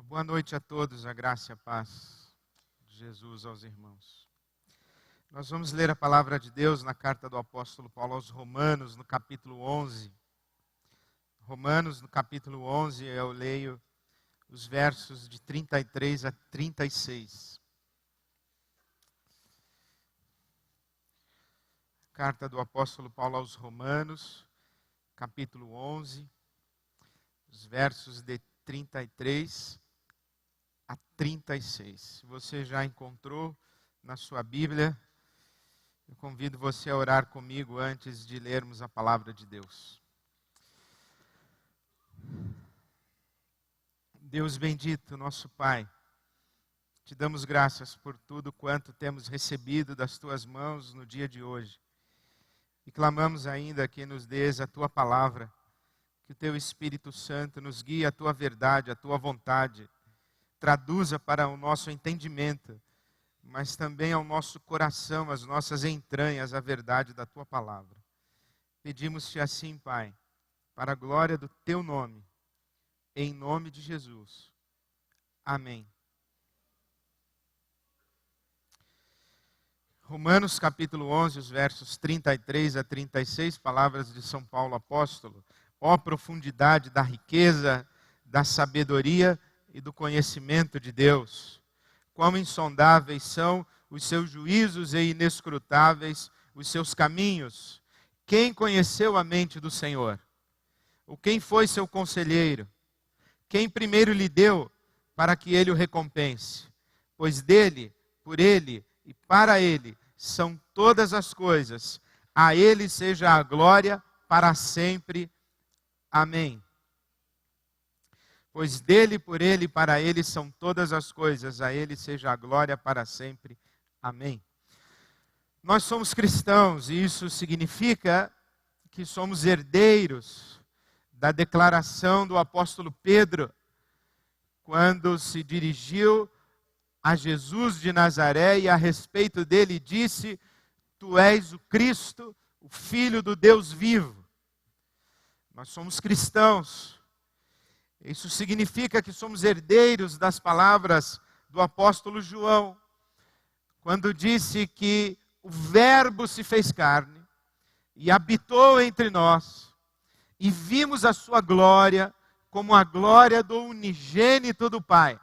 Boa noite a todos, a graça e a paz de Jesus aos irmãos. Nós vamos ler a palavra de Deus na carta do apóstolo Paulo aos Romanos, no capítulo 11. Romanos, no capítulo 11, eu leio os versos de 33 a 36. Carta do apóstolo Paulo aos Romanos, capítulo 11, os versos de 33 a 36. Se você já encontrou na sua Bíblia, eu convido você a orar comigo antes de lermos a palavra de Deus. Deus bendito, nosso Pai, te damos graças por tudo quanto temos recebido das tuas mãos no dia de hoje. E clamamos ainda que nos dês a tua palavra, que o teu Espírito Santo nos guie a tua verdade, a tua vontade, traduza para o nosso entendimento, mas também ao nosso coração, às nossas entranhas, a verdade da tua palavra. Pedimos-te assim, Pai, para a glória do teu nome, em nome de Jesus. Amém. Romanos capítulo 11, os versos 33 a 36, palavras de São Paulo apóstolo. Ó profundidade da riqueza, da sabedoria e do conhecimento de Deus. Quão insondáveis são os seus juízos e inescrutáveis os seus caminhos. Quem conheceu a mente do Senhor? Ou quem foi seu conselheiro? Quem primeiro lhe deu para que ele o recompense? Pois dele, por ele e para ele são todas as coisas. A ele seja a glória para sempre. Amém. Pois dele, por ele e para ele são todas as coisas. A ele seja a glória para sempre. Amém. Nós somos cristãos e isso significa que somos herdeiros da declaração do apóstolo Pedro, quando se dirigiu a Jesus de Nazaré e a respeito dele disse: Tu és o Cristo, o Filho do Deus vivo. Nós somos cristãos. Isso significa que somos herdeiros das palavras do apóstolo João, quando disse que o Verbo se fez carne e habitou entre nós, e vimos a sua glória como a glória do unigênito do Pai,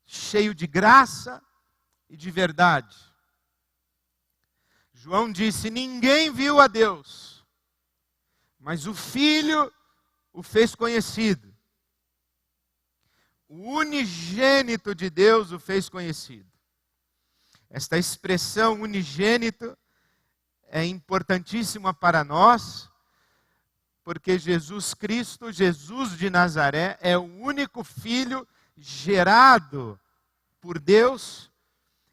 cheio de graça e de verdade. João disse: ninguém viu a Deus, mas o Filho o fez conhecido. O unigênito de Deus o fez conhecido. Esta expressão unigênito é importantíssima para nós, porque Jesus Cristo, Jesus de Nazaré, é o único Filho gerado por Deus,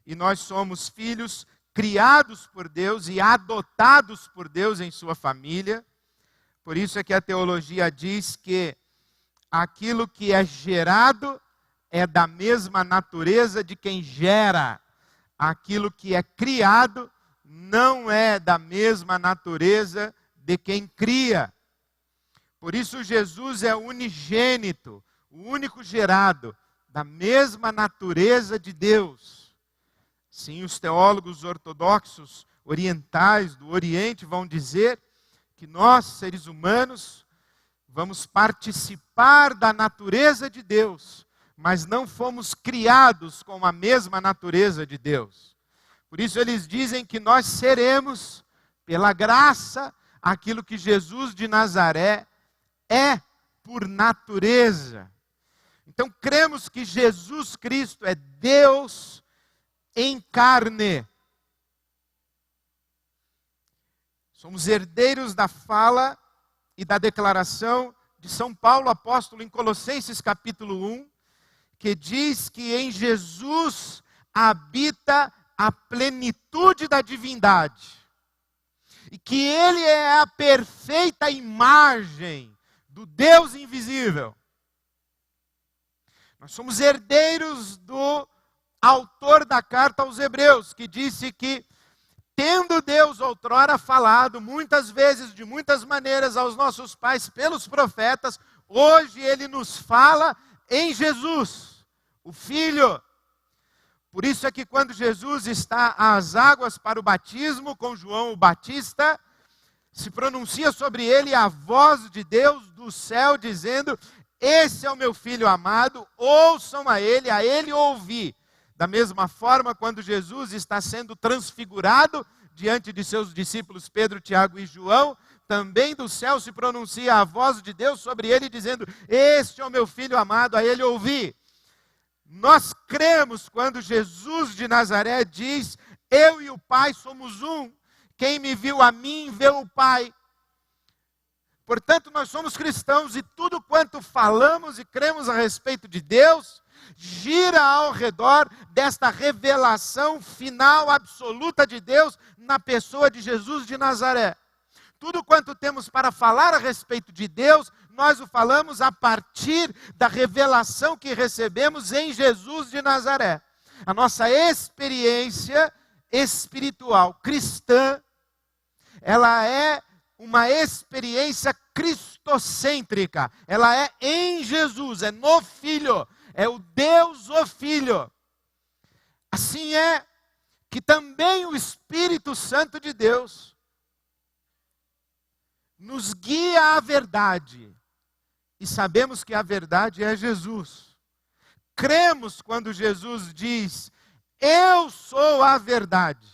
e nós somos filhos criados por Deus e adotados por Deus em sua família. Por isso é que a teologia diz que aquilo que é gerado é da mesma natureza de quem gera. Aquilo que é criado não é da mesma natureza de quem cria. Por isso Jesus é unigênito, o único gerado, da mesma natureza de Deus. Sim, os teólogos ortodoxos orientais do Oriente vão dizer que nós, seres humanos, vamos participar da natureza de Deus, mas não fomos criados com a mesma natureza de Deus. Por isso eles dizem que nós seremos, pela graça, aquilo que Jesus de Nazaré é por natureza. Então cremos que Jesus Cristo é Deus em carne. Somos herdeiros da fala e da declaração de São Paulo, apóstolo, em Colossenses capítulo 1, que diz que em Jesus habita a plenitude da divindade. E que Ele é a perfeita imagem do Deus invisível. Nós somos herdeiros do autor da carta aos Hebreus, que disse que, tendo Deus outrora falado muitas vezes, de muitas maneiras, aos nossos pais pelos profetas, hoje Ele nos fala em Jesus, o Filho. Por isso é que quando Jesus está às águas para o batismo com João o Batista, se pronuncia sobre ele a voz de Deus do céu dizendo: esse é o meu Filho amado, ouçam a ele ouvi. Da mesma forma, quando Jesus está sendo transfigurado diante de seus discípulos Pedro, Tiago e João, também do céu se pronuncia a voz de Deus sobre ele dizendo: este é o meu Filho amado, a ele ouvi. Nós cremos quando Jesus de Nazaré diz: eu e o Pai somos um. Quem me viu a mim, vê o Pai. Portanto, nós somos cristãos e tudo quanto falamos e cremos a respeito de Deus, gira ao redor desta revelação final, absoluta de Deus na pessoa de Jesus de Nazaré. Tudo quanto temos para falar a respeito de Deus, nós o falamos a partir da revelação que recebemos em Jesus de Nazaré. A nossa experiência espiritual cristã, ela é uma experiência cristocêntrica. Ela é em Jesus, é no Filho, é o Deus o Filho. Assim é que também o Espírito Santo de Deus nos guia à verdade. E sabemos que a verdade é Jesus. Cremos quando Jesus diz: eu sou a verdade.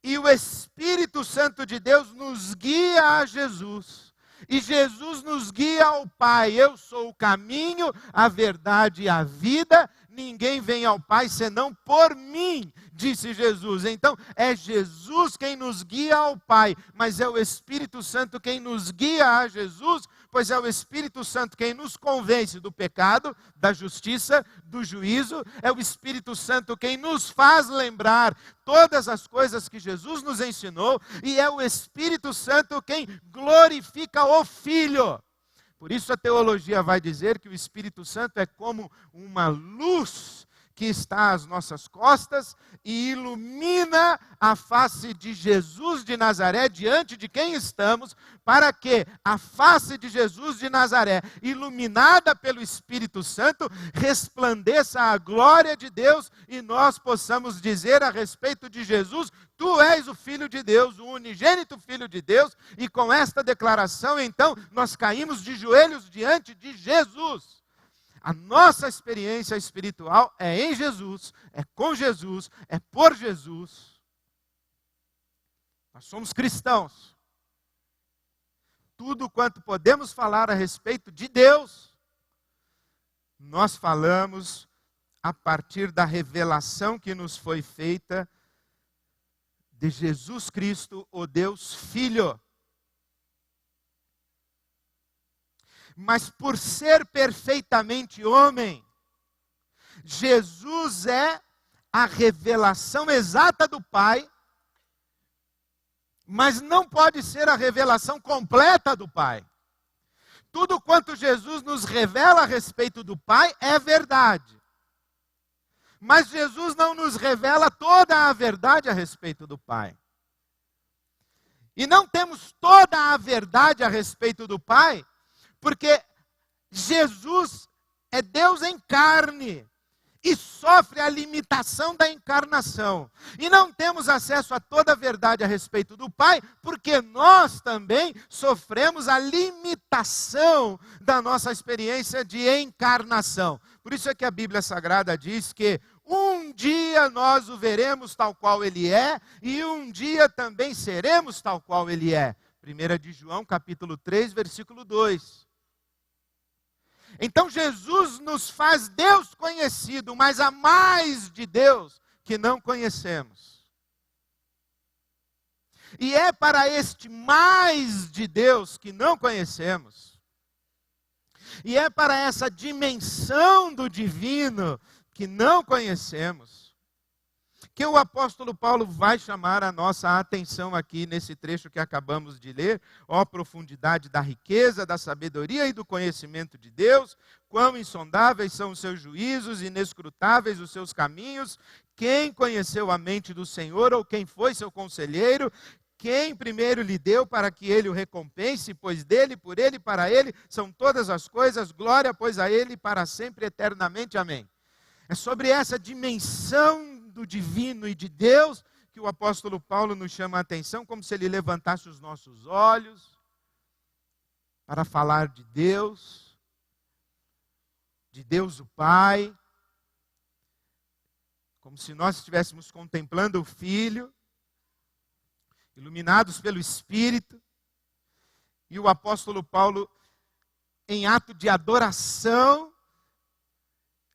E o Espírito Santo de Deus nos guia a Jesus. E Jesus nos guia ao Pai. Eu sou o caminho, a verdade e a vida. Ninguém vem ao Pai senão por mim, disse Jesus. Então, é Jesus quem nos guia ao Pai, mas é o Espírito Santo quem nos guia a Jesus, pois é o Espírito Santo quem nos convence do pecado, da justiça, do juízo. É o Espírito Santo quem nos faz lembrar todas as coisas que Jesus nos ensinou, e é o Espírito Santo quem glorifica o Filho. Por isso a teologia vai dizer que o Espírito Santo é como uma luz que está às nossas costas e ilumina a face de Jesus de Nazaré, diante de quem estamos, para que a face de Jesus de Nazaré, iluminada pelo Espírito Santo, resplandeça a glória de Deus e nós possamos dizer a respeito de Jesus: tu és o Filho de Deus, o unigênito Filho de Deus. E com esta declaração, então, nós caímos de joelhos diante de Jesus. A nossa experiência espiritual é em Jesus, é com Jesus, é por Jesus. Nós somos cristãos. Tudo quanto podemos falar a respeito de Deus, nós falamos a partir da revelação que nos foi feita de Jesus Cristo, o Deus Filho. Mas por ser perfeitamente homem, Jesus é a revelação exata do Pai, mas não pode ser a revelação completa do Pai. Tudo quanto Jesus nos revela a respeito do Pai é verdade. Mas Jesus não nos revela toda a verdade a respeito do Pai. E não temos toda a verdade a respeito do Pai, porque Jesus é Deus em carne e sofre a limitação da encarnação. E não temos acesso a toda a verdade a respeito do Pai, porque nós também sofremos a limitação da nossa experiência de encarnação. Por isso é que a Bíblia Sagrada diz que um dia nós o veremos tal qual Ele é, e um dia também seremos tal qual Ele é. 1 de João, capítulo 3, versículo 2. Então Jesus nos faz Deus conhecido, mas há mais de Deus que não conhecemos. E é para este mais de Deus que não conhecemos, e é para essa dimensão do divino que não conhecemos, que o apóstolo Paulo vai chamar a nossa atenção aqui nesse trecho que acabamos de ler. Ó profundidade da riqueza, da sabedoria e do conhecimento de Deus, quão insondáveis são os seus juízos, inescrutáveis os seus caminhos. Quem conheceu a mente do Senhor, ou quem foi seu conselheiro? quem primeiro lhe deu para que ele o recompense, pois dele, por ele, para ele são todas as coisas, glória, pois a ele para sempre, eternamente. Amém. É sobre essa dimensão do divino e de Deus que o apóstolo Paulo nos chama a atenção, como se ele levantasse os nossos olhos para falar de Deus o Pai, como se nós estivéssemos contemplando o Filho, iluminados pelo Espírito, e o apóstolo Paulo, em ato de adoração,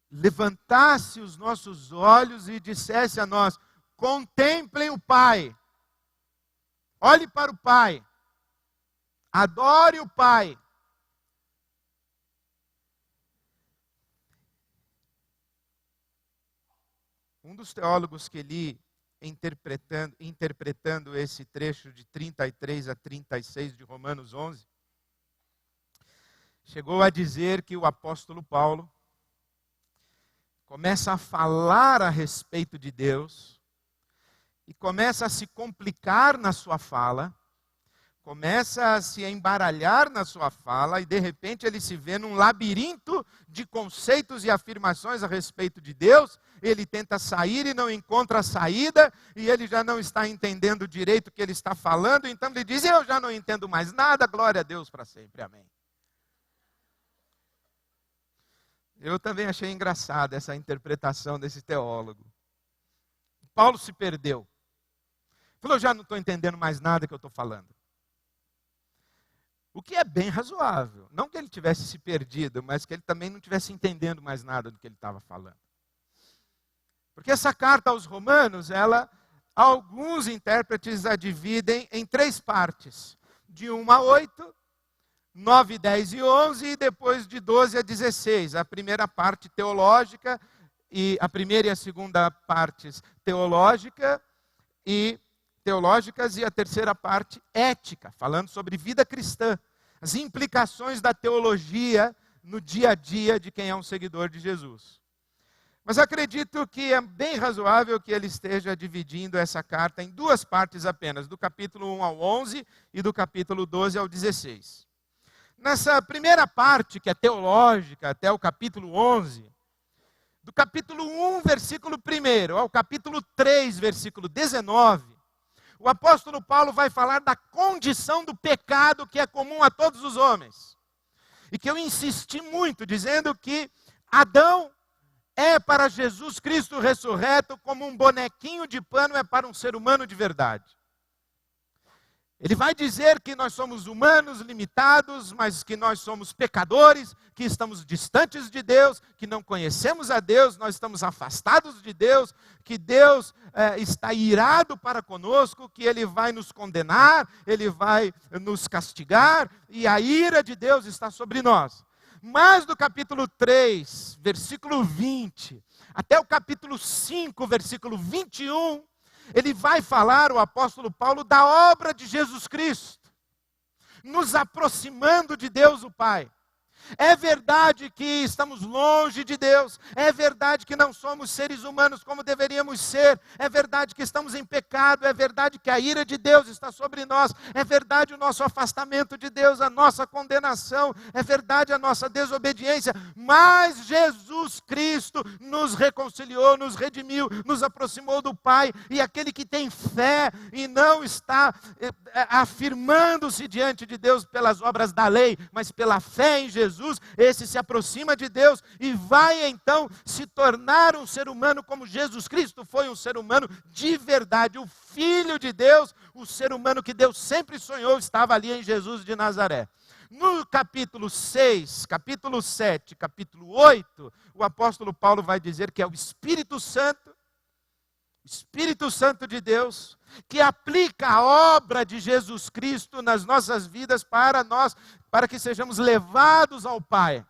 levantasse os nossos olhos e dissesse a nós: contemplem o Pai, olhe para o Pai, adore o Pai. Um dos teólogos que li interpretando esse trecho de 33 a 36 de Romanos 11, chegou a dizer que o apóstolo Paulo começa a falar a respeito de Deus e começa a se complicar na sua fala, começa a se embaralhar na sua fala e de repente ele se vê num labirinto de conceitos e afirmações a respeito de Deus. Ele tenta sair e não encontra a saída, e ele já não está entendendo direito o que ele está falando, então ele diz: eu já não entendo mais nada, glória a Deus para sempre, amém. Eu também achei engraçada essa interpretação desse teólogo. Paulo se perdeu. Falou: eu já não estou entendendo mais nada que eu estou falando. O que é bem razoável. Não que ele tivesse se perdido, mas que ele também não estivesse entendendo mais nada do que ele estava falando. Porque essa carta aos Romanos, alguns intérpretes a dividem em 3 partes. De 1 a 8, 9, 10 e 11, e depois de 12 a 16. A primeira parte teológica, e a primeira e a segunda partes teológicas, e a terceira parte ética, falando sobre vida cristã. As implicações da teologia no dia a dia de quem é um seguidor de Jesus. Mas acredito que é bem razoável que ele esteja dividindo essa carta em 2 partes apenas, do capítulo 1 ao 11 e do capítulo 12 ao 16. Nessa primeira parte, que é teológica, até o capítulo 11, do capítulo 1, versículo 1 ao capítulo 3, versículo 19, o apóstolo Paulo vai falar da condição do pecado que é comum a todos os homens. E que eu insisti muito, dizendo que Adão é para Jesus Cristo ressurreto como um bonequinho de pano é para um ser humano de verdade. Ele vai dizer que nós somos humanos limitados, mas que nós somos pecadores, que estamos distantes de Deus, que não conhecemos a Deus, nós estamos afastados de Deus, que Deus está irado para conosco, que Ele vai nos condenar, Ele vai nos castigar, e a ira de Deus está sobre nós. Mas do capítulo 3, versículo 20, até o capítulo 5, versículo 21, ele vai falar, o apóstolo Paulo, da obra de Jesus Cristo, nos aproximando de Deus o Pai. É verdade que estamos longe de Deus, é verdade que não somos seres humanos como deveríamos ser, é verdade que estamos em pecado, é verdade que a ira de Deus está sobre nós, é verdade o nosso afastamento de Deus, a nossa condenação, é verdade a nossa desobediência, mas Jesus Cristo nos reconciliou, nos redimiu, nos aproximou do Pai, e aquele que tem fé e não está afirmando-se diante de Deus pelas obras da lei, mas pela fé em Jesus, esse se aproxima de Deus e vai então se tornar um ser humano como Jesus Cristo foi um ser humano de verdade, o Filho de Deus, o ser humano que Deus sempre sonhou, estava ali em Jesus de Nazaré. No capítulo 6, capítulo 7, capítulo 8, o apóstolo Paulo vai dizer que é o Espírito Santo de Deus, que aplica a obra de Jesus Cristo nas nossas vidas para que sejamos levados ao Pai.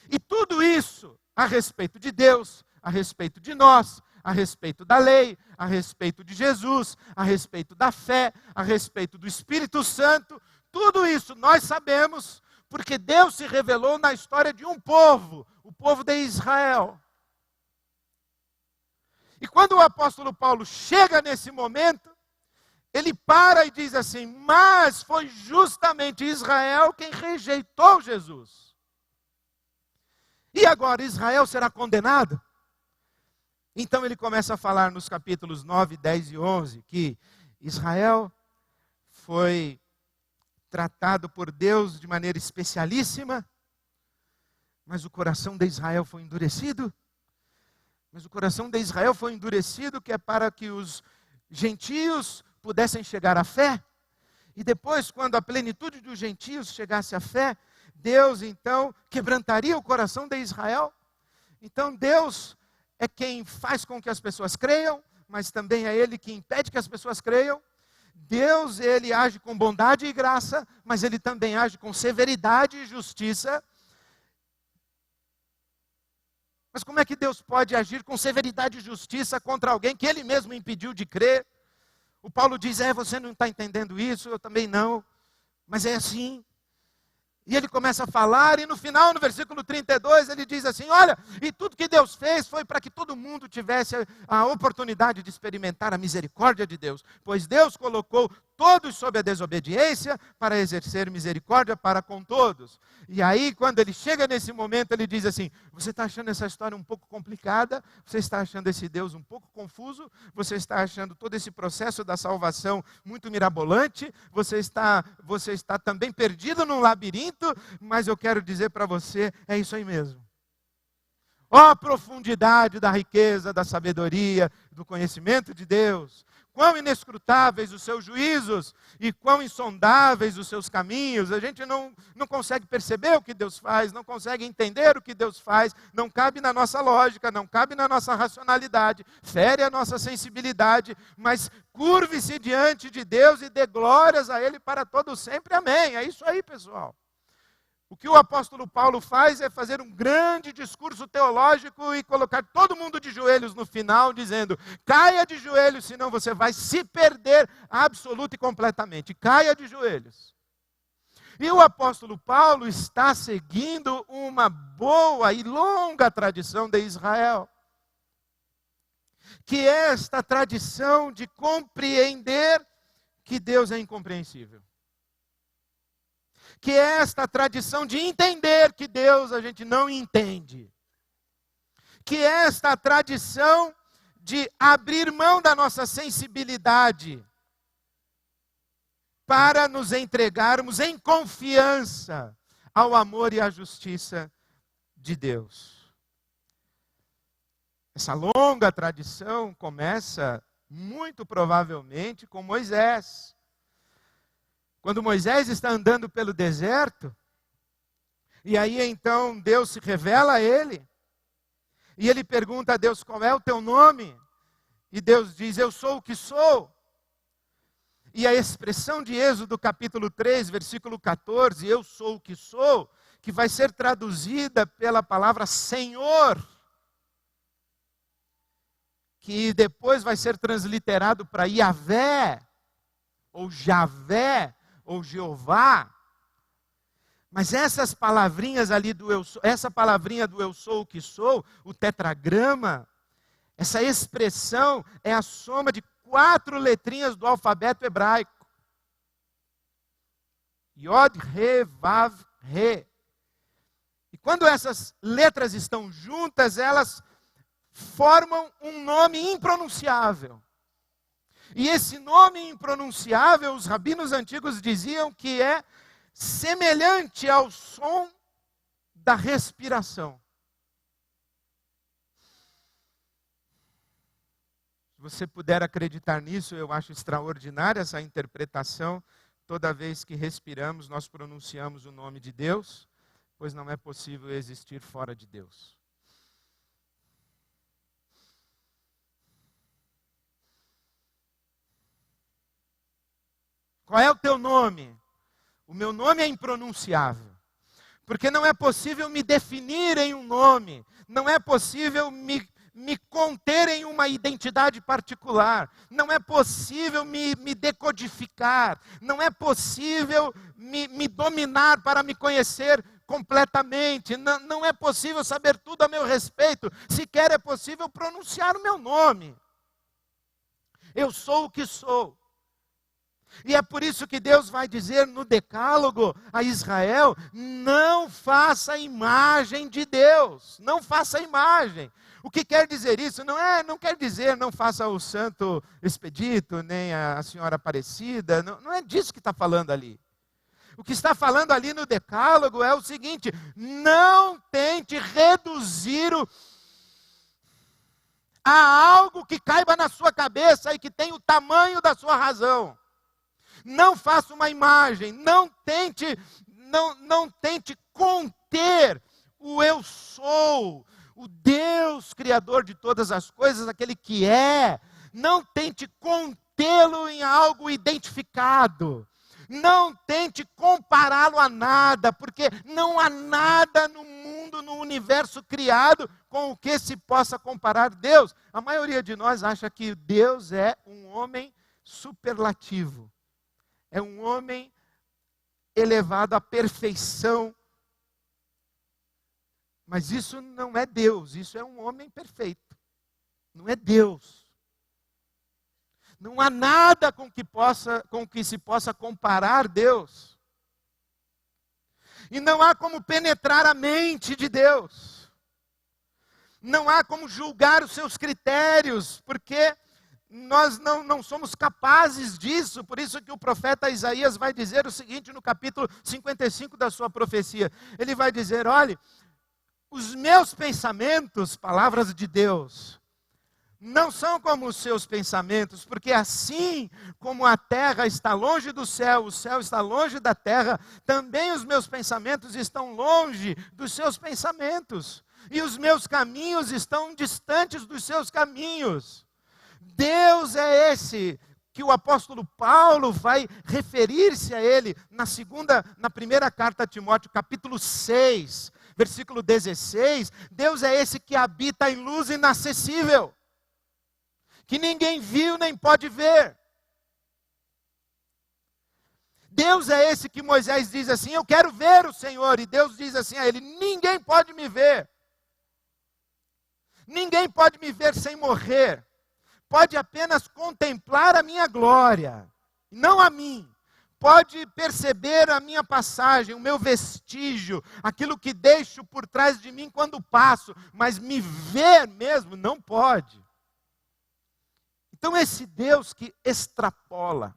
E tudo isso a respeito de Deus, a respeito de nós, a respeito da lei, a respeito de Jesus, a respeito da fé, a respeito do Espírito Santo, tudo isso nós sabemos, porque Deus se revelou na história de um povo, o povo de Israel. E quando o apóstolo Paulo chega nesse momento, ele para e diz assim: mas foi justamente Israel quem rejeitou Jesus. E agora Israel será condenado? Então ele começa a falar nos capítulos 9, 10 e 11 que Israel foi tratado por Deus de maneira especialíssima, mas o coração de Israel foi endurecido. Mas o coração de Israel foi endurecido, que é para que os gentios pudessem chegar à fé. E depois, quando a plenitude dos gentios chegasse à fé, Deus então quebrantaria o coração de Israel. Então Deus é quem faz com que as pessoas creiam, mas também é Ele que impede que as pessoas creiam. Deus, Ele age com bondade e graça, mas Ele também age com severidade e justiça. Mas como é que Deus pode agir com severidade e justiça contra alguém que Ele mesmo impediu de crer? O Paulo diz: você não está entendendo isso, eu também não, mas é assim. E ele começa a falar, e no final, no versículo 32, ele diz assim: olha, e tudo que Deus fez foi para que todo mundo tivesse a oportunidade de experimentar a misericórdia de Deus, pois Deus colocou todos sob a desobediência para exercer misericórdia para com todos. E aí, quando ele chega nesse momento, ele diz assim: você está achando essa história um pouco complicada? Você está achando esse Deus um pouco confuso? Você está achando todo esse processo da salvação muito mirabolante? Você está também perdido num labirinto? Mas eu quero dizer para você, é isso aí mesmo. Ó, a profundidade da riqueza, da sabedoria, do conhecimento de Deus. Quão inescrutáveis os seus juízos e quão insondáveis os seus caminhos. A gente não consegue perceber o que Deus faz, não consegue entender o que Deus faz, não cabe na nossa lógica, não cabe na nossa racionalidade, fere a nossa sensibilidade, mas curve-se diante de Deus e dê glórias a Ele para todo sempre. Amém. É isso aí, pessoal. O que o apóstolo Paulo faz é fazer um grande discurso teológico e colocar todo mundo de joelhos no final, dizendo: caia de joelhos, senão você vai se perder absoluta e completamente. Caia de joelhos. E o apóstolo Paulo está seguindo uma boa e longa tradição de Israel, que é esta tradição de compreender que Deus é incompreensível. Que é esta tradição de entender que Deus a gente não entende. Que é esta tradição de abrir mão da nossa sensibilidade para nos entregarmos em confiança ao amor e à justiça de Deus. Essa longa tradição começa muito provavelmente com Moisés. Quando Moisés está andando pelo deserto, e aí então Deus se revela a ele, e ele pergunta a Deus: qual é o teu nome? E Deus diz: eu sou o que sou. E a expressão de Êxodo capítulo 3, versículo 14, eu sou o que sou, que vai ser traduzida pela palavra Senhor, que depois vai ser transliterado para Yahvé, ou Javé, ou Jeová. Mas essas palavrinhas ali do eu sou, essa palavrinha do eu sou o que sou, o tetragrama, essa expressão é a soma de 4 letrinhas do alfabeto hebraico. Yod, Re, Vav, Re. E quando essas letras estão juntas, elas formam um nome impronunciável. E esse nome impronunciável, os rabinos antigos diziam que é semelhante ao som da respiração. Se você puder acreditar nisso, eu acho extraordinária essa interpretação. Toda vez que respiramos, nós pronunciamos o nome de Deus, pois não é possível existir fora de Deus. Qual é o teu nome? O meu nome é impronunciável. Porque não é possível me definir em um nome. Não é possível me conter em uma identidade particular. Não é possível me decodificar. Não é possível me dominar para me conhecer completamente. Não é possível saber tudo a meu respeito. Sequer é possível pronunciar o meu nome. Eu sou o que sou. E é por isso que Deus vai dizer no Decálogo a Israel: não faça imagem de Deus, não faça imagem. O que quer dizer isso? Não quer dizer não faça o Santo Expedito, nem a Senhora Aparecida, não é disso que está falando ali. O que está falando ali no Decálogo é o seguinte: não tente reduzir a algo que caiba na sua cabeça e que tem o tamanho da sua razão. Não faça uma imagem, não tente conter o eu sou, o Deus Criador de todas as coisas, aquele que é. Não tente contê-lo em algo identificado. Não tente compará-lo a nada, porque não há nada no mundo, no universo criado, com o que se possa comparar Deus. A maioria de nós acha que Deus é um homem superlativo. É um homem elevado à perfeição. Mas isso não é Deus, isso é um homem perfeito. Não é Deus. Não há nada com que se possa comparar Deus. E não há como penetrar a mente de Deus. Não há como julgar os seus critérios, porque nós não somos capazes disso. Por isso que o profeta Isaías vai dizer o seguinte no capítulo 55 da sua profecia. Ele vai dizer: olhe, os meus pensamentos, palavras de Deus, não são como os seus pensamentos, porque assim como a terra está longe do céu, o céu está longe da terra, também os meus pensamentos estão longe dos seus pensamentos, e os meus caminhos estão distantes dos seus caminhos. Deus é esse que o apóstolo Paulo vai referir-se a ele na primeira carta a Timóteo, capítulo 6, versículo 16. Deus é esse que habita em luz inacessível, que ninguém viu nem pode ver. Deus é esse que Moisés diz assim: eu quero ver o Senhor. E Deus diz assim a ele: ninguém pode me ver. Ninguém pode me ver sem morrer. Pode apenas contemplar a minha glória, não a mim. Pode perceber a minha passagem, o meu vestígio, aquilo que deixo por trás de mim quando passo, mas me ver mesmo não pode. Então esse Deus que extrapola,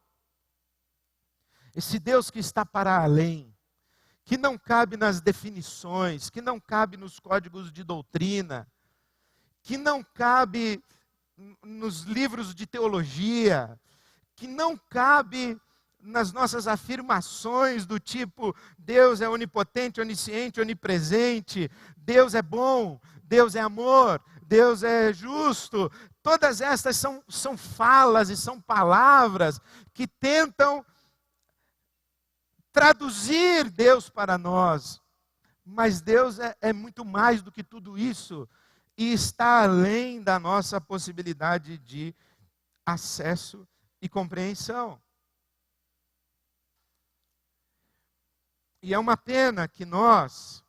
esse Deus que está para além, que não cabe nas definições, que não cabe nos códigos de doutrina, que não cabe nos livros de teologia, que não cabe nas nossas afirmações do tipo: Deus é onipotente, onisciente, onipresente, Deus é bom, Deus é amor, Deus é justo. Todas estas são falas e são palavras que tentam traduzir Deus para nós. Mas Deus é muito mais do que tudo isso e está além da nossa possibilidade de acesso e compreensão. E é uma pena que nós,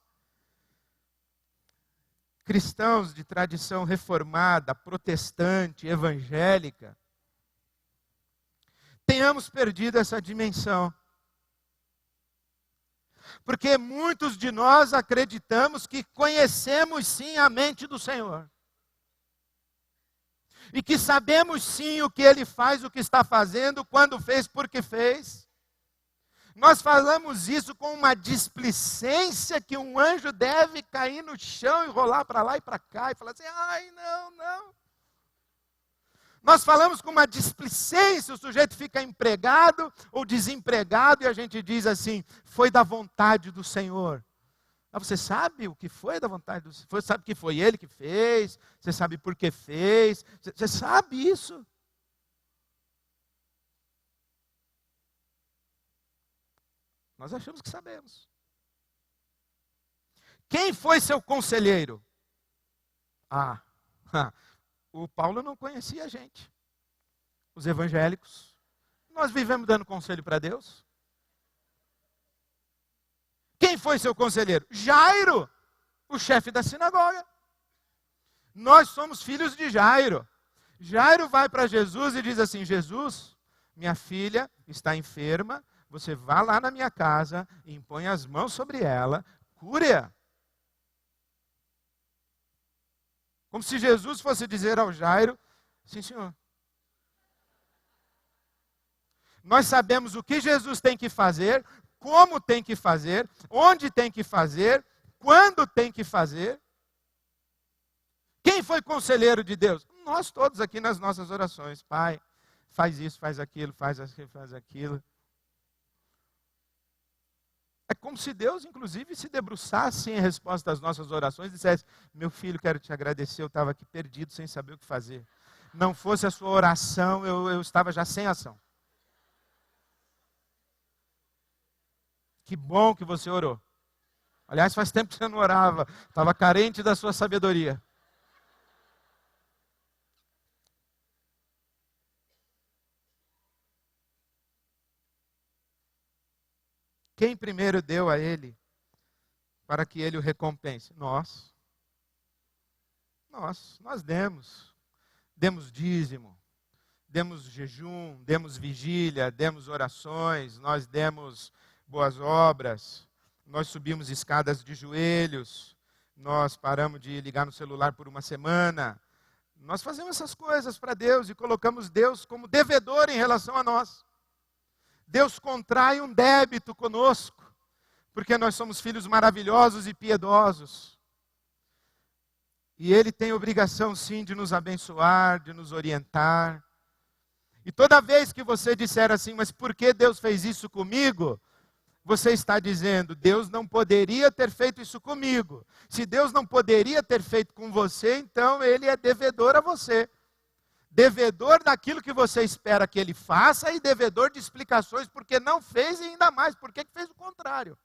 cristãos de tradição reformada, protestante, evangélica, tenhamos perdido essa dimensão. Porque muitos de nós acreditamos que conhecemos sim a mente do Senhor. E que sabemos sim o que Ele faz, o que está fazendo, quando fez, porque fez. Nós falamos isso com uma displicência que um anjo deve cair no chão e rolar para lá e para cá e falar assim: ai, não. Nós falamos com uma displicência, o sujeito fica empregado ou desempregado e a gente diz assim: foi da vontade do Senhor. Mas você sabe o que foi da vontade do Senhor? Você sabe que foi Ele que fez? Você sabe por que fez? Você sabe isso? Nós achamos que sabemos. Quem foi seu conselheiro? O Paulo não conhecia a gente. Os evangélicos. Nós vivemos dando conselho para Deus. Quem foi seu conselheiro? Jairo, o chefe da sinagoga. Nós somos filhos de Jairo. Jairo vai para Jesus e diz assim: Jesus, minha filha está enferma, você vá lá na minha casa, impõe as mãos sobre ela, cure-a. Como se Jesus fosse dizer ao Jairo, sim, senhor. Nós sabemos o que Jesus tem que fazer, como tem que fazer, onde tem que fazer, quando tem que fazer. Quem foi conselheiro de Deus? Nós todos aqui nas nossas orações. Pai, faz isso, faz aquilo, faz aquilo. É como se Deus, inclusive, se debruçasse em resposta às nossas orações e dissesse, meu filho, quero te agradecer, eu estava aqui perdido, sem saber o que fazer. Não fosse a sua oração, eu estava já sem ação. Que bom que você orou. Aliás, faz tempo que você não orava, estava carente da sua sabedoria. Quem primeiro deu a ele para que ele o recompense? Nós. Nós demos. Demos dízimo, demos jejum, demos vigília, demos orações, nós demos boas obras, nós subimos escadas de joelhos, nós paramos de ligar no celular por uma semana. Nós fazemos essas coisas para Deus e colocamos Deus como devedor em relação a nós. Deus contrai um débito conosco, porque nós somos filhos maravilhosos e piedosos. E Ele tem obrigação, sim, de nos abençoar, de nos orientar. E toda vez que você disser assim, mas por que Deus fez isso comigo? Você está dizendo, Deus não poderia ter feito isso comigo. Se Deus não poderia ter feito com você, então Ele é devedor a você. Devedor daquilo que você espera que Ele faça e devedor de explicações porque não fez e ainda mais, porque fez o contrário.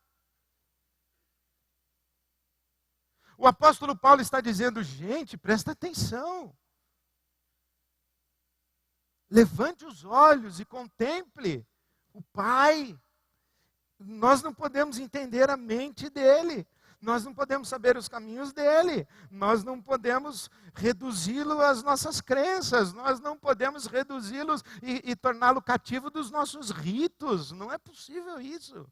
O apóstolo Paulo está dizendo, gente, presta atenção. Levante os olhos e contemple o Pai. Nós não podemos entender a mente dele. Nós não podemos saber os caminhos dele. Nós não podemos reduzi-lo às nossas crenças. Nós não podemos reduzi-lo e torná-lo cativo dos nossos ritos. Não é possível isso.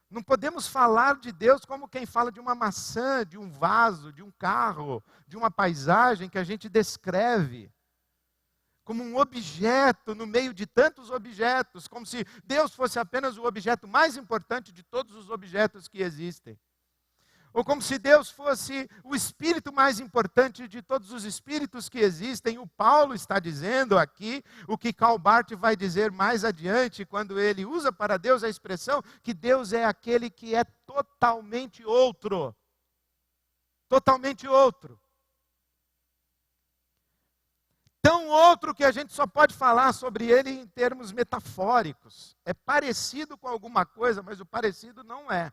Não podemos falar de Deus como quem fala de uma maçã, de um vaso, de um carro, de uma paisagem que a gente descreve. Como um objeto no meio de tantos objetos. Como se Deus fosse apenas o objeto mais importante de todos os objetos que existem. Ou como se Deus fosse o espírito mais importante de todos os espíritos que existem. O Paulo está dizendo aqui, o que Karl Barth vai dizer mais adiante, quando ele usa para Deus a expressão que Deus é aquele que é totalmente outro. Totalmente outro. Tão outro que a gente só pode falar sobre ele em termos metafóricos. É parecido com alguma coisa, mas o parecido não é.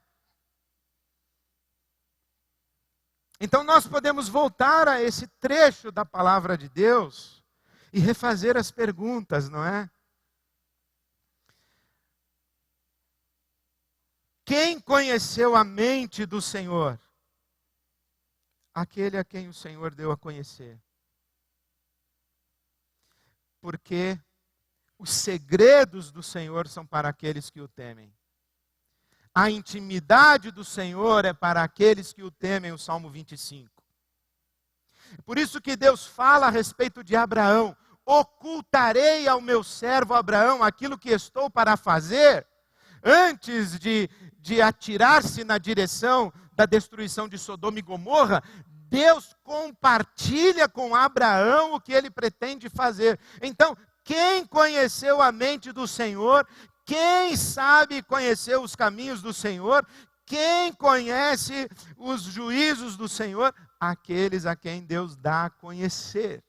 Então nós podemos voltar a esse trecho da palavra de Deus e refazer as perguntas, não é? Quem conheceu a mente do Senhor? Aquele a quem o Senhor deu a conhecer. Porque os segredos do Senhor são para aqueles que o temem. A intimidade do Senhor é para aqueles que o temem, o Salmo 25. Por isso que Deus fala a respeito de Abraão. Ocultarei ao meu servo Abraão aquilo que estou para fazer, antes de atirar-se na direção da destruição de Sodoma e Gomorra. Deus compartilha com Abraão o que ele pretende fazer. Então, quem conheceu a mente do Senhor, quem sabe conhecer os caminhos do Senhor, quem conhece os juízos do Senhor, aqueles a quem Deus dá a conhecer.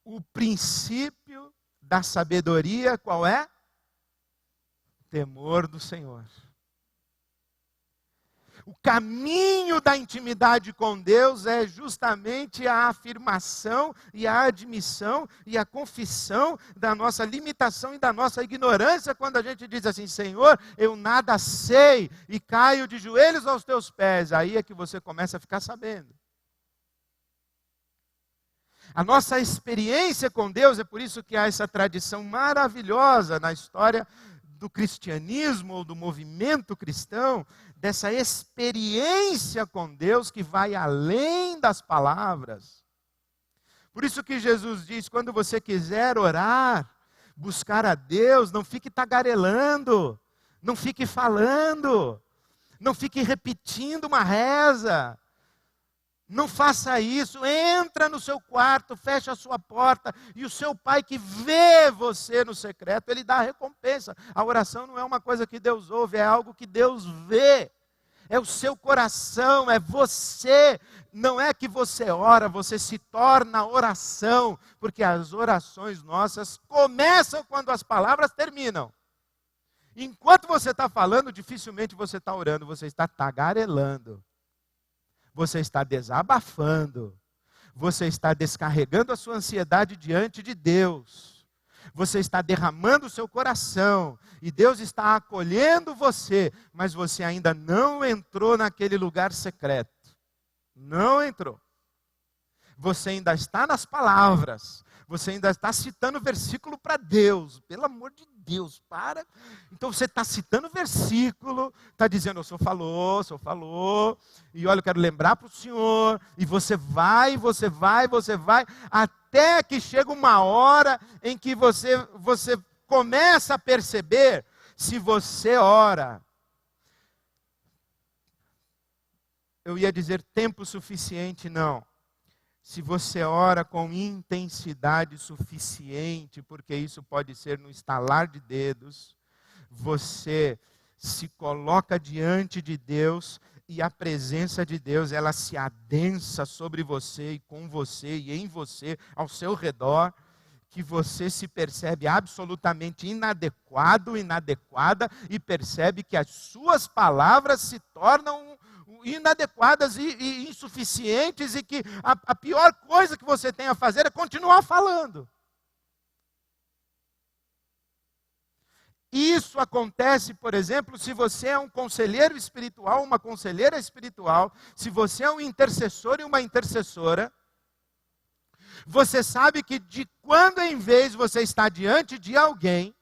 O princípio da sabedoria, qual é? Temor do Senhor. O caminho da intimidade com Deus é justamente a afirmação e a admissão e a confissão da nossa limitação e da nossa ignorância, quando a gente diz assim, Senhor, eu nada sei e caio de joelhos aos teus pés. Aí é que você começa a ficar sabendo. A nossa experiência com Deus, é por isso que há essa tradição maravilhosa na história do cristianismo ou do movimento cristão, dessa experiência com Deus que vai além das palavras. Por isso que Jesus diz, quando você quiser orar, buscar a Deus, não fique tagarelando, não fique falando, não fique repetindo uma reza. Não faça isso, entra no seu quarto, fecha a sua porta, e o seu pai que vê você no secreto, ele dá a recompensa. A oração não é uma coisa que Deus ouve, é algo que Deus vê. É o seu coração, é você. Não é que você ora, você se torna oração, porque as orações nossas começam quando as palavras terminam. Enquanto você está falando, dificilmente você está orando, você está tagarelando. Você está desabafando, você está descarregando a sua ansiedade diante de Deus, você está derramando o seu coração, e Deus está acolhendo você, mas você ainda não entrou naquele lugar secreto, não entrou. Você ainda está nas palavras, você ainda está citando versículo para Deus, pelo amor de Deus, para. Então você está citando versículo, está dizendo, o senhor falou, e olha, eu quero lembrar para o senhor, e você vai, até que chega uma hora em que você começa a perceber, se você ora, eu ia dizer tempo suficiente, não. Se você ora com intensidade suficiente, porque isso pode ser no estalar de dedos, você se coloca diante de Deus e a presença de Deus, ela se adensa sobre você e com você e em você, ao seu redor, que você se percebe absolutamente inadequado, inadequada, e percebe que as suas palavras se tornam inadequadas e insuficientes, e que a pior coisa que você tem a fazer é continuar falando. Isso acontece, por exemplo, se você é um conselheiro espiritual, uma conselheira espiritual, se você é um intercessor e uma intercessora, você sabe que de quando em vez você está diante de alguém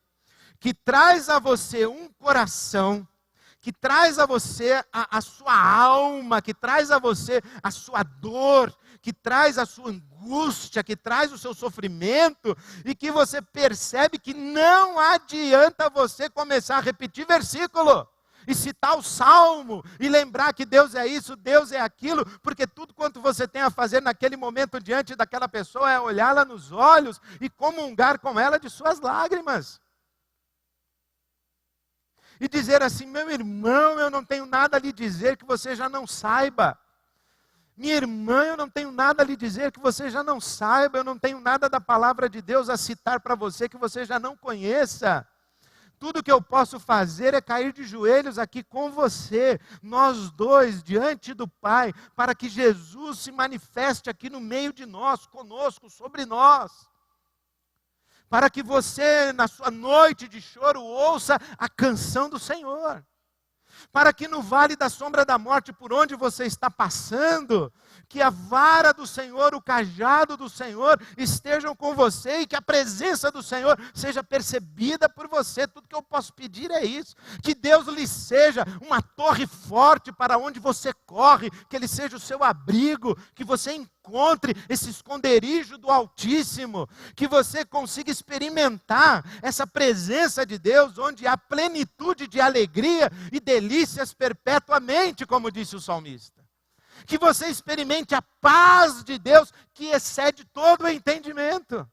que traz a você um coração, que traz a você a sua alma, que traz a você a sua dor, que traz a sua angústia, que traz o seu sofrimento, e que você percebe que não adianta você começar a repetir versículo, e citar o salmo, e lembrar que Deus é isso, Deus é aquilo, porque tudo quanto você tem a fazer naquele momento diante daquela pessoa é olhá-la nos olhos e comungar com ela de suas lágrimas. E dizer assim, meu irmão, eu não tenho nada a lhe dizer que você já não saiba. Minha irmã, eu não tenho nada a lhe dizer que você já não saiba. Eu não tenho nada da palavra de Deus a citar para você que você já não conheça. Tudo que eu posso fazer é cair de joelhos aqui com você, nós dois, diante do Pai, para que Jesus se manifeste aqui no meio de nós, conosco, sobre nós. Para que você, na sua noite de choro, ouça a canção do Senhor. Para que no vale da sombra da morte, por onde você está passando, que a vara do Senhor, o cajado do Senhor estejam com você, e que a presença do Senhor seja percebida por você. Tudo que eu posso pedir é isso, que Deus lhe seja uma torre forte para onde você corre, que Ele seja o seu abrigo, que você encontre esse esconderijo do Altíssimo, que você consiga experimentar essa presença de Deus, onde há plenitude de alegria e delícias perpetuamente, como disse o salmista. Que você experimente a paz de Deus, que excede todo o entendimento.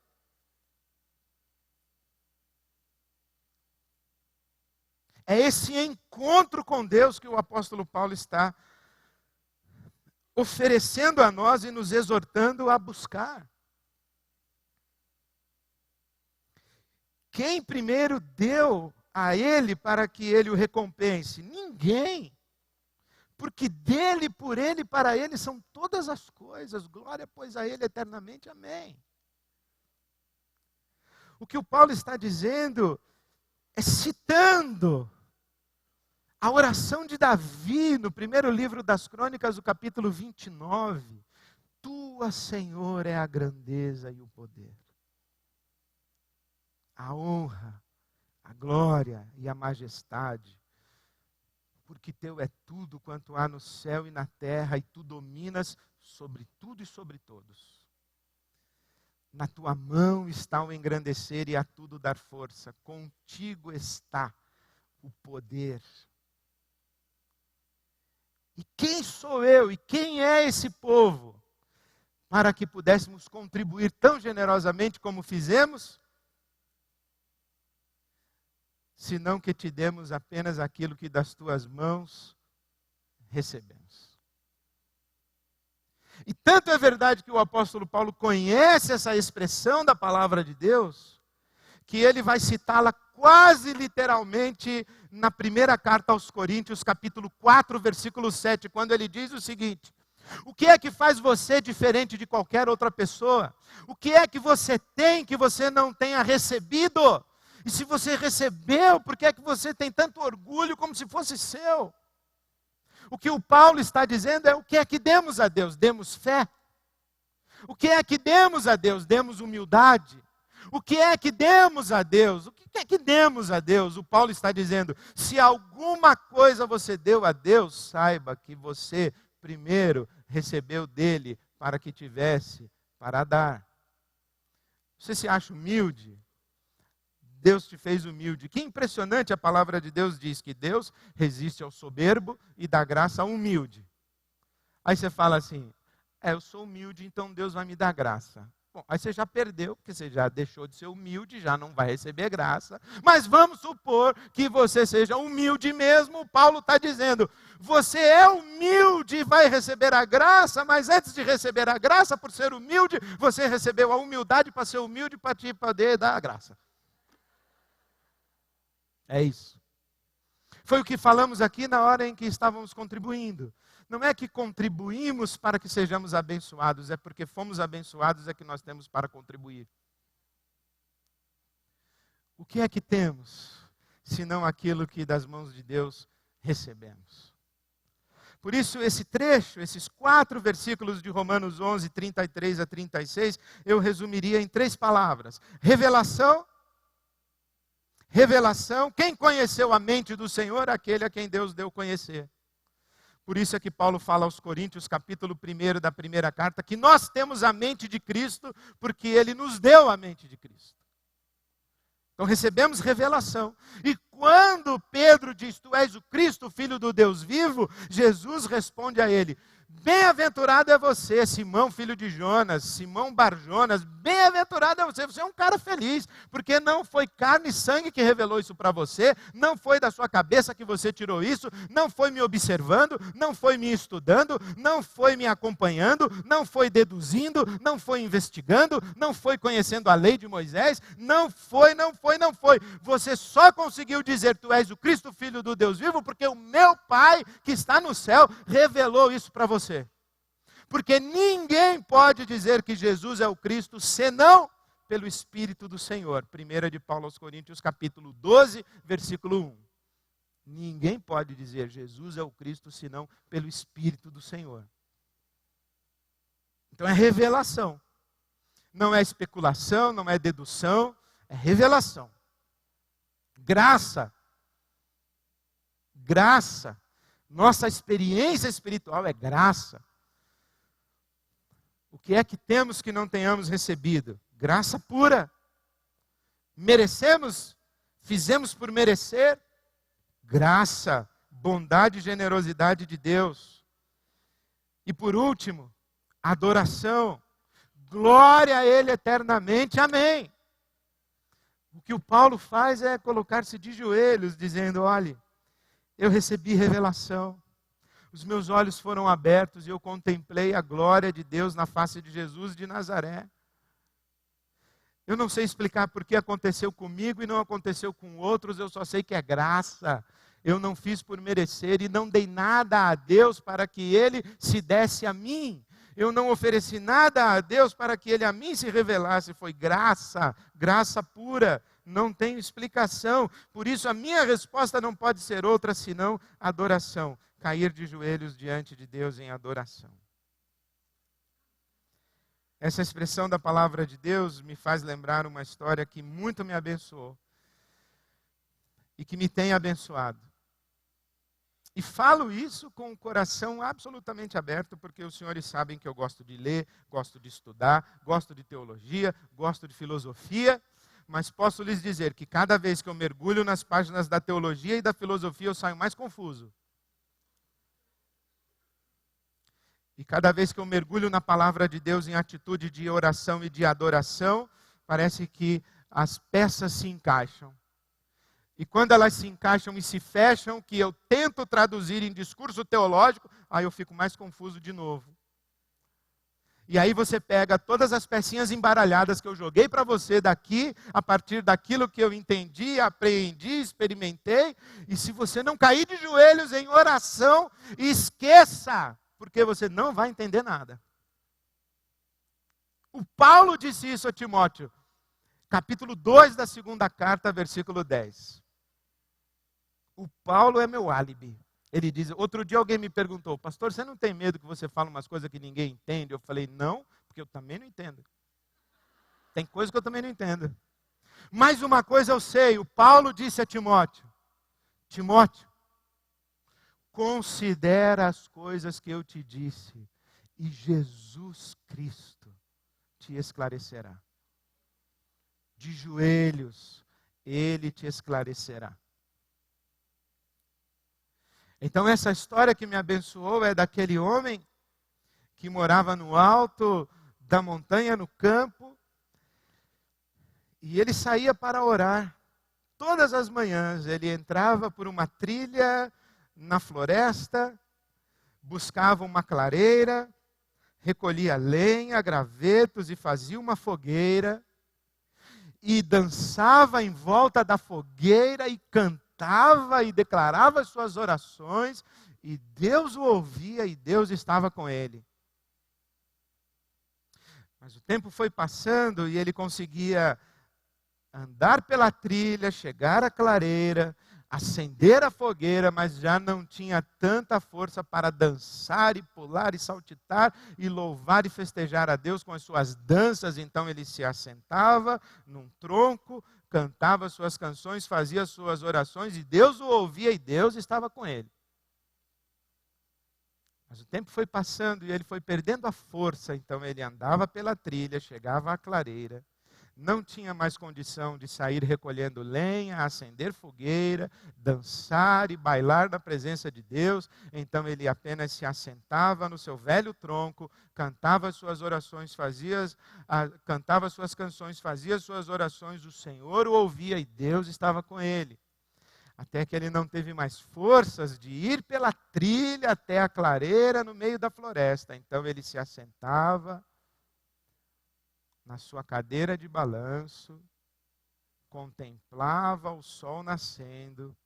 É esse encontro com Deus que o apóstolo Paulo está oferecendo a nós e nos exortando a buscar. Quem primeiro deu a ele para que ele o recompense? Ninguém. Porque dele, por ele, para ele são todas as coisas. Glória, pois, a ele eternamente. Amém. O que o Paulo está dizendo é citando a oração de Davi, no primeiro livro das Crônicas, o capítulo 29. tua, Senhor, é a grandeza e o poder, a honra, a glória e a majestade, porque teu é tudo quanto há no céu e na terra, e tu dominas sobre tudo e sobre todos. Na tua mão está o engrandecer e a tudo dar força, contigo está o poder. E quem sou eu e quem é esse povo para que pudéssemos contribuir tão generosamente como fizemos? Senão que te demos apenas aquilo que das tuas mãos recebemos. E tanto é verdade que o apóstolo Paulo conhece essa expressão da palavra de Deus, que ele vai citá-la quase literalmente na primeira carta aos Coríntios, capítulo 4, versículo 7, quando ele diz o seguinte: o que é que faz você diferente de qualquer outra pessoa? O que é que você tem que você não tenha recebido? E se você recebeu, por que é que você tem tanto orgulho como se fosse seu? O que o Paulo está dizendo é: o que é que demos a Deus? Demos fé. O que é que demos a Deus? Demos humildade. O que é que demos a Deus? O que é que demos a Deus? O Paulo está dizendo: se alguma coisa você deu a Deus, saiba que você primeiro recebeu dele para que tivesse para dar. Você se acha humilde? Deus te fez humilde. Que impressionante, a palavra de Deus diz que Deus resiste ao soberbo e dá graça ao humilde. Aí você fala assim: eu sou humilde, então Deus vai me dar graça. Bom, aí você já perdeu, porque você já deixou de ser humilde, já não vai receber graça. Mas vamos supor que você seja humilde mesmo. O Paulo está dizendo: você é humilde e vai receber a graça, mas antes de receber a graça, por ser humilde, você recebeu a humildade para ser humilde, para te poder dar a graça. É isso. Foi o que falamos aqui na hora em que estávamos contribuindo. Não é que contribuímos para que sejamos abençoados, é porque fomos abençoados é que nós temos para contribuir. O que é que temos, senão aquilo que das mãos de Deus recebemos? Por isso, esse trecho, esses 4 versículos de Romanos 11, 33 a 36, eu resumiria em 3 palavras: revelação. Revelação. Quem conheceu a mente do Senhor? Aquele a quem Deus deu conhecer. Por isso é que Paulo fala aos Coríntios, capítulo 1 da primeira carta, que nós temos a mente de Cristo, porque Ele nos deu a mente de Cristo. Então recebemos revelação. E quando Pedro diz: tu és o Cristo, o Filho do Deus vivo, Jesus responde a ele: bem-aventurado é você, Simão, filho de Jonas, Simão Bar-Jonas, bem-aventurado é você. Você é um cara feliz, porque não foi carne e sangue que revelou isso para você, não foi da sua cabeça que você tirou isso, não foi me observando, não foi me estudando, não foi me acompanhando, não foi deduzindo, não foi investigando, não foi conhecendo a lei de Moisés, não foi. Você só conseguiu dizer: tu és o Cristo, Filho do Deus vivo, porque o meu Pai que está no céu revelou isso para você. Porque ninguém pode dizer que Jesus é o Cristo senão pelo Espírito do Senhor. 1 de Paulo aos Coríntios, capítulo 12, versículo 1. Ninguém pode dizer Jesus é o Cristo senão pelo Espírito do Senhor. Então é revelação. Não é especulação, não é dedução, é revelação. Graça. Graça. Nossa experiência espiritual é graça. O que é que temos que não tenhamos recebido? Graça pura. Merecemos? Fizemos por merecer? Graça, bondade e generosidade de Deus. E por último, adoração. Glória a Ele eternamente. Amém. O que o Paulo faz é colocar-se de joelhos, dizendo: olhe, eu recebi revelação, os meus olhos foram abertos e eu contemplei a glória de Deus na face de Jesus de Nazaré. Eu não sei explicar por que aconteceu comigo e não aconteceu com outros, eu só sei que é graça. Eu não fiz por merecer e não dei nada a Deus para que Ele se desse a mim. Eu não ofereci nada a Deus para que Ele a mim se revelasse. Foi graça, graça pura. Não tem explicação. Por isso a minha resposta não pode ser outra senão adoração. Cair de joelhos diante de Deus em adoração. Essa expressão da palavra de Deus me faz lembrar uma história que muito me abençoou e que me tem abençoado. E falo isso com o coração absolutamente aberto, porque os senhores sabem que eu gosto de ler, gosto de estudar, gosto de teologia, gosto de filosofia, mas posso lhes dizer que cada vez que eu mergulho nas páginas da teologia e da filosofia, eu saio mais confuso. E cada vez que eu mergulho na palavra de Deus em atitude de oração e de adoração, parece que as peças se encaixam. E quando elas se encaixam e se fecham, que eu tento traduzir em discurso teológico, aí eu fico mais confuso de novo. E aí você pega todas as pecinhas embaralhadas que eu joguei para você daqui, a partir daquilo que eu entendi, apreendi, experimentei, e se você não cair de joelhos em oração, esqueça, porque você não vai entender nada. O Paulo disse isso a Timóteo, capítulo 2 da segunda carta, versículo 10. O Paulo é meu álibi. Ele diz, outro dia alguém me perguntou, pastor, você não tem medo que você fale umas coisas que ninguém entende? Eu falei, não, porque eu também não entendo. Tem coisa que eu também não entendo. Mas uma coisa eu sei, o Paulo disse a Timóteo, Timóteo, considera as coisas que eu te disse, e Jesus Cristo te esclarecerá. De joelhos, Ele te esclarecerá. Então essa história que me abençoou é daquele homem que morava no alto da montanha, no campo, e ele saía para orar. Todas as manhãs ele entrava por uma trilha na floresta, buscava uma clareira, recolhia lenha, gravetos e fazia uma fogueira, e dançava em volta da fogueira e cantava e declarava as suas orações, e Deus o ouvia e Deus estava com ele. Mas o tempo foi passando e ele conseguia andar pela trilha, chegar à clareira, acender a fogueira, mas já não tinha tanta força para dançar e pular e saltitar e louvar e festejar a Deus com as suas danças. Então ele se assentava num tronco, cantava suas canções, fazia suas orações e Deus o ouvia e Deus estava com ele. Mas o tempo foi passando e ele foi perdendo a força, então ele andava pela trilha, chegava à clareira, não tinha mais condição de sair recolhendo lenha, acender fogueira, dançar e bailar na presença de Deus. Então ele apenas se assentava no seu velho tronco, cantava suas orações, cantava suas canções, fazia suas orações, o Senhor o ouvia e Deus estava com ele. Até que ele não teve mais forças de ir pela trilha até a clareira no meio da floresta. Então ele se assentava na sua cadeira de balanço, contemplava o sol nascendo,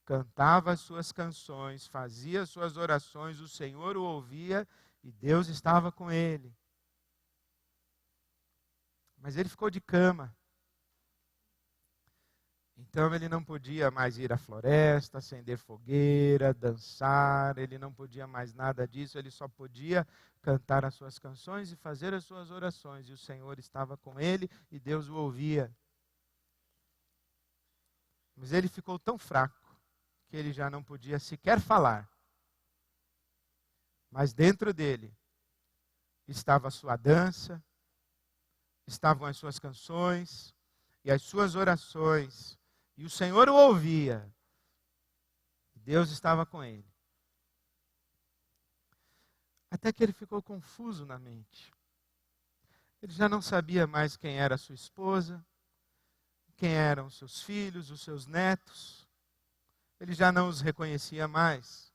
cantava as suas canções, fazia as suas orações, o Senhor o ouvia e Deus estava com ele. Mas ele ficou de cama. Então ele não podia mais ir à floresta, acender fogueira, dançar, ele não podia mais nada disso, ele só podia cantar as suas canções e fazer as suas orações. E o Senhor estava com ele e Deus o ouvia. Mas ele ficou tão fraco que ele já não podia sequer falar. Mas dentro dele estava a sua dança, estavam as suas canções e as suas orações. E o Senhor o ouvia. Deus estava com ele. Até que ele ficou confuso na mente. Ele já não sabia mais quem era a sua esposa, quem eram os seus filhos, os seus netos. Ele já não os reconhecia mais.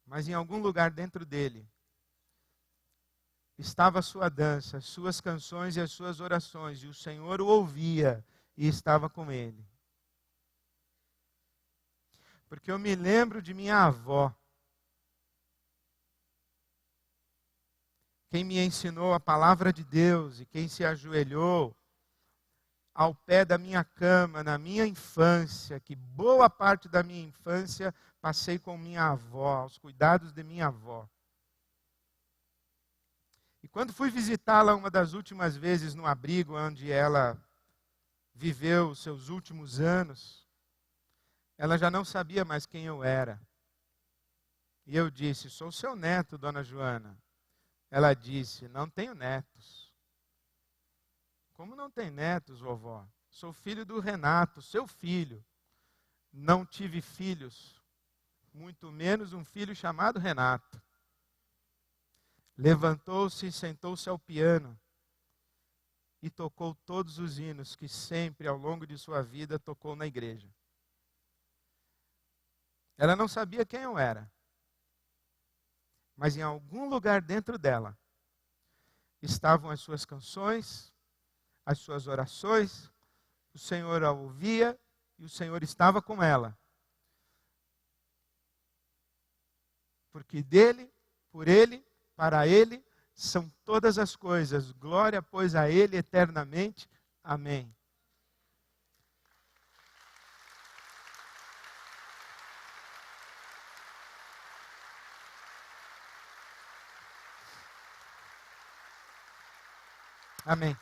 Mas em algum lugar dentro dele estava a sua dança, as suas canções e as suas orações. E o Senhor o ouvia e estava com ele. Porque eu me lembro de minha avó. Quem me ensinou a palavra de Deus e quem se ajoelhou ao pé da minha cama na minha infância, que boa parte da minha infância passei com minha avó, aos cuidados de minha avó. E quando fui visitá-la uma das últimas vezes no abrigo onde ela viveu os seus últimos anos, ela já não sabia mais quem eu era. E eu disse: sou seu neto, dona Joana. Ela disse: não tenho netos. Como não tem netos, vovó? Sou filho do Renato, seu filho. Não tive filhos, muito menos um filho chamado Renato. Levantou-se e sentou-se ao piano e tocou todos os hinos que sempre, ao longo de sua vida, tocou na igreja. Ela não sabia quem eu era, mas em algum lugar dentro dela estavam as suas canções, as suas orações, o Senhor a ouvia e o Senhor estava com ela. Porque dele, por ele, para ele são todas as coisas. Glória, pois, a ele eternamente. Amém. Amém.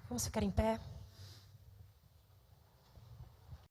Vamos ficar em pé.